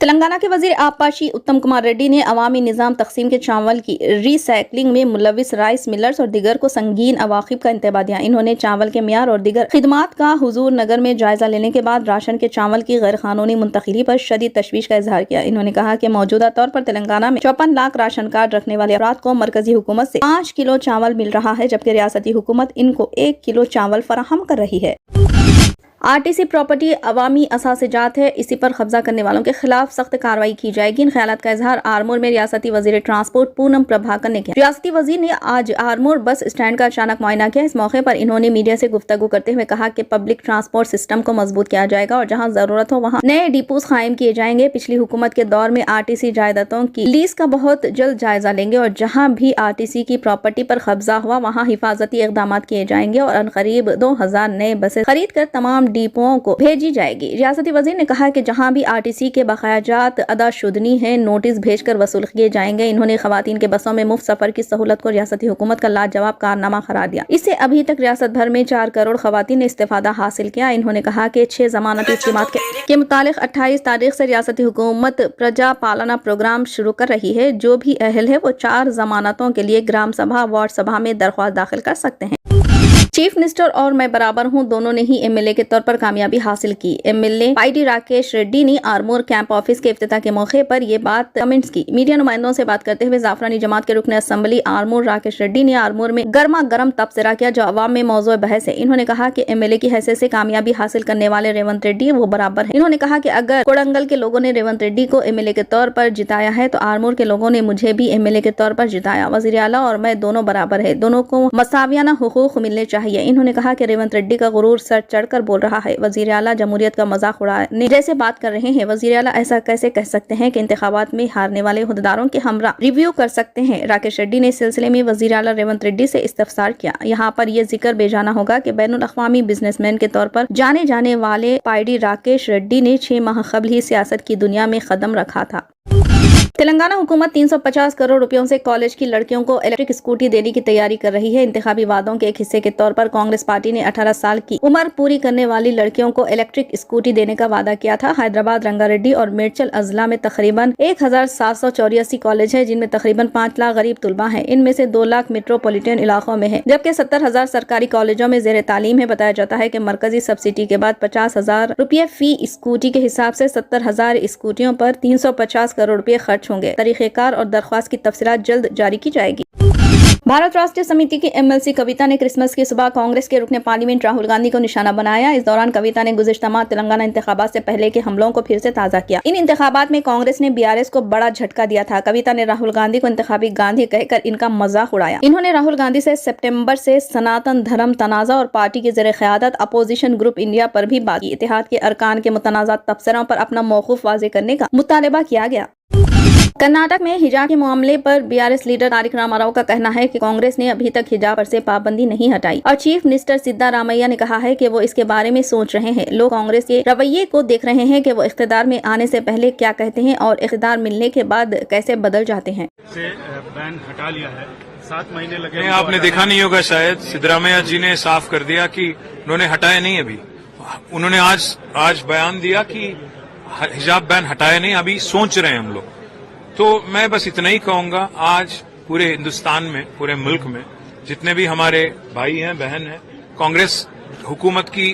تلنگانہ کے وزیر آبپاشی اتم کمار ریڈی نے عوامی نظام تقسیم کے چاول کی ری سائیکلنگ میں ملوث رائس ملرز اور دیگر کو سنگین عواقب کا انتباہ دیا۔ انہوں نے چاول کے معیار اور دیگر خدمات کا حضور نگر میں جائزہ لینے کے بعد راشن کے چاول کی غیر قانونی منتقلی پر شدید تشویش کا اظہار کیا۔ انہوں نے کہا کہ موجودہ طور پر تلنگانہ میں 54 لاکھ راشن کارڈ رکھنے والے افراد کو مرکزی حکومت سے 5 کلو چاول مل رہا ہے، جبکہ ریاستی حکومت ان کو 1 کلو چاول فراہم کر رہی ہے۔ RTC پراپرٹی عوامی اثاثے جات ہے، اسی پر قبضہ کرنے والوں کے خلاف سخت کارروائی کی جائے گی۔ ان خیالات کا اظہار آرمور میں ریاستی وزیر ٹرانسپورٹ پونم پربھاکر نے کیا۔ ریاستی وزیر نے آج آرمور بس اسٹینڈ کا اچانک معائنہ کیا۔ اس موقع پر انہوں نے میڈیا سے گفتگو کرتے ہوئے کہا کہ پبلک ٹرانسپورٹ سسٹم کو مضبوط کیا جائے گا اور جہاں ضرورت ہو وہاں نئے ڈیپوز قائم کیے جائیں گے۔ پچھلی حکومت کے دور میں RTC جائیدادوں کی لیز کا بہت جلد جائزہ لیں گے اور جہاں بھی RTC کی پراپرٹی پر قبضہ ہوا وہاں حفاظتی اقدامات کیے جائیں گے اور عنقریب 2000 نئے بسیں خرید کر تمام ڈیپوؤں کو بھیجی جائے گی۔ ریاستی وزیر نے کہا کہ جہاں بھی RTC کے بقایا جات ادا شدنی ہیں نوٹس بھیج کر وصول کیے جائیں گے۔ انہوں نے خواتین کے بسوں میں مفت سفر کی سہولت کو ریاستی حکومت کا لاجواب کارنامہ قرار دیا۔ اس سے ابھی تک ریاست بھر میں 4 کروڑ خواتین نے استفادہ حاصل کیا۔ انہوں نے کہا کہ 6 ضمانتی اسکیمات کے متعلق 28 تاریخ سے ریاستی حکومت پرجا پالنا پروگرام شروع کر رہی ہے۔ جو بھی اہل ہے وہ 4 ضمانتوں کے لیے گرام سبھا وارڈ سبھا میں درخواست داخل کر سکتے ہیں۔ چیف منسٹر اور میں برابر ہوں دونوں نے ہی MLA کے طور پر کامیابی حاصل کی۔ MLA پائیڈی راکیش ریڈی نے آرمور کیمپ آفس کے افتتاح کے موقع پر یہ بات کمنٹس کی۔ میڈیا نمائندوں سے بات کرتے ہوئے زعفرانی جماعت کے رکن اسمبلی آرمور راکیش ریڈی نے آرمور میں گرما گرم تبصرہ کیا جو عوام میں موضوع بحث ہے۔ انہوں نے کہا کہ MLA کی حیثیت سے کامیابی حاصل کرنے والے ریونت ریڈی وہ برابر ہیں۔ انہوں نے کہا کہ اگر کوڑنگل کے لوگوں نے ریونت ریڈی کو MLA کے طور پر جتایا ہے تو آرمور کے لوگوں نے مجھے بھی MLA کے طور پر جتایا۔ وزیر اعلیٰ اور میں دونوں برابر ہیں، دونوں کو مساویانہ حقوق ملنے چاہیے۔ انہوں نے کہا کہ ریونت ریڈی کا غرور سر چڑھ کر بول رہا ہے۔ وزیر اعلیٰ جمہوریت کا مذاق اڑانے جیسے بات کر رہے ہیں۔ وزیر اعلیٰ ایسا کیسے کہہ سکتے ہیں کہ انتخابات میں ہارنے والے عہدیداروں کے ہمراہ ریویو کر سکتے ہیں۔ راکیش ریڈی نے اس سلسلے میں وزیر اعلیٰ ریونت ریڈی سے استفسار کیا۔ یہاں پر یہ ذکر بے جانا ہوگا کہ بین الاقوامی بزنس مین کے طور پر جانے جانے والے پائیڈی راکیش ریڈی نے 6 ماہ قبل ہی سیاست کی دنیا میں قدم رکھا تھا۔ تلنگانہ حکومت 350 کروڑ روپیوں سے کالج کی لڑکیوں کو الیکٹرک اسکوٹی دینے کی تیاری کر رہی ہے۔ انتخابی وعدوں کے ایک حصے کے طور پر کانگریس پارٹی نے 18 سال کی عمر پوری کرنے والی لڑکیوں کو الیکٹرک اسکوٹی دینے کا وعدہ کیا تھا۔ حیدرآباد، رنگا ریڈی اور میڈچل اضلاع میں تقریباً 1784 کالج ہیں جن میں تقریباً 5 لاکھ غریب طلباء ہیں۔ ان میں سے 2 لاکھ میٹروپولیٹن علاقوں میں ہیں جبکہ 70,000 سرکاری کالجوں میں زیر تعلیم ہے۔ بتایا جاتا ہے کہ مرکزی سبسڈی کے بعد 50,000 روپے فی اسکوٹی کے حساب سے 70,000 اسکوٹیوں پر 350 کروڑ روپے خرچ ہوں گے۔ طریقہ کار اور درخواست کی تفصیلات جلد جاری کی جائے گی۔ بھارت راشٹریہ سمیتی کی MLC کویتا نے کرسمس کی صبح کانگریس کے رکن پارلیمنٹ راہل گاندھی کو نشانہ بنایا۔ اس دوران کویتا نے گزشتہ ماہ تلنگانہ انتخابات سے پہلے کے حملوں کو پھر سے تازہ کیا۔ ان انتخابات میں کانگریس نے BRS کو بڑا جھٹکا دیا تھا۔ کویتا نے راہل گاندھی کو انتخابی گاندھی کہہ کر ان کا مذاق اڑایا۔ انہوں نے راہل گاندھی سے سپٹمبر سے سناتن دھرم تنازع اور پارٹی کے زیر قیادت اپوزیشن گروپ انڈیا پر بھی بات کی۔ اتحاد کے ارکان کے متنازع تبصروں پر اپنا موقف واضح کرنے کا مطالبہ کیا گیا۔ کرناٹک میں حجاب کے معاملے پر BRS لیڈر تارک راما راؤ کا کہنا ہے کہ کانگریس نے ابھی تک حجاب پر سے پابندی نہیں ہٹائی اور چیف منسٹر سدھا رامیہ نے کہا ہے کہ وہ اس کے بارے میں سوچ رہے ہیں۔ لوگ کانگریس کے رویے کو دیکھ رہے ہیں کہ وہ اقتدار میں آنے سے پہلے کیا کہتے ہیں اور اقتدار ملنے کے بعد کیسے بدل جاتے ہیں۔ بین ہٹا لیا ہے، 7 مہینے لگے۔ آپ نے دیکھا نہیں ہوگا شاید سدھرامیا جی نے صاف کر دیا کہ انہوں نے ہٹایا نہیں، ابھی انہوں نے آج بیان دیا کہ حجاب بین ہٹایا نہیں، ابھی سوچ رہے ہیں ہم لوگ۔ تو میں بس اتنا ہی کہوں گا، آج پورے ہندوستان میں، پورے ملک میں جتنے بھی ہمارے بھائی ہیں بہن ہیں کانگریس حکومت کی،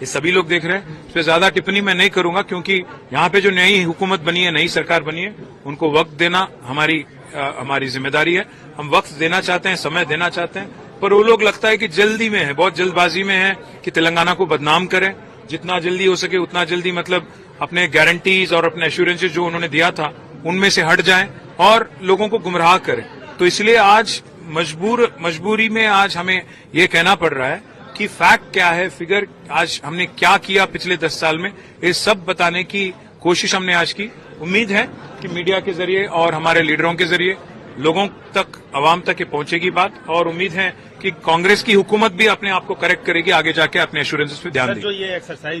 یہ سبھی لوگ دیکھ رہے ہیں۔ اس پہ زیادہ ٹپنی میں نہیں کروں گا کیونکہ یہاں پہ جو نئی حکومت بنی ہے، نئی سرکار بنی ہے، ان کو وقت دینا ہماری ذمہ داری ہے۔ ہم وقت دینا چاہتے ہیں، سمے دینا چاہتے ہیں، پر وہ لوگ لگتا ہے کہ جلدی میں ہے، بہت جلد بازی میں ہے کہ تلنگانہ کو بدنام کریں۔ جتنا جلدی ہو سکے اتنا جلدی، مطلب اپنے گارنٹیز اور اپنے ایشورنسز جو انہوں نے دیا تھا ان میں سے ہٹ جائیں اور لوگوں کو گمراہ کریں۔ تو اس لیے آج مجبوری میں آج ہمیں یہ کہنا پڑ رہا ہے کہ فیکٹ کیا ہے، فگر آج ہم نے کیا کیا پچھلے 10 سال میں، یہ سب بتانے کی کوشش ہم نے آج کی۔ امید ہے کہ میڈیا کے ذریعے اور ہمارے لیڈروں کے ذریعے لوگوں تک، عوام تک یہ پہنچے گی بات، اور امید ہے کہ کانگریس کی حکومت بھی اپنے آپ کو کریکٹ کرے گی، آگے جا کے اپنے ایشورنسز پہ دھیان دے گی۔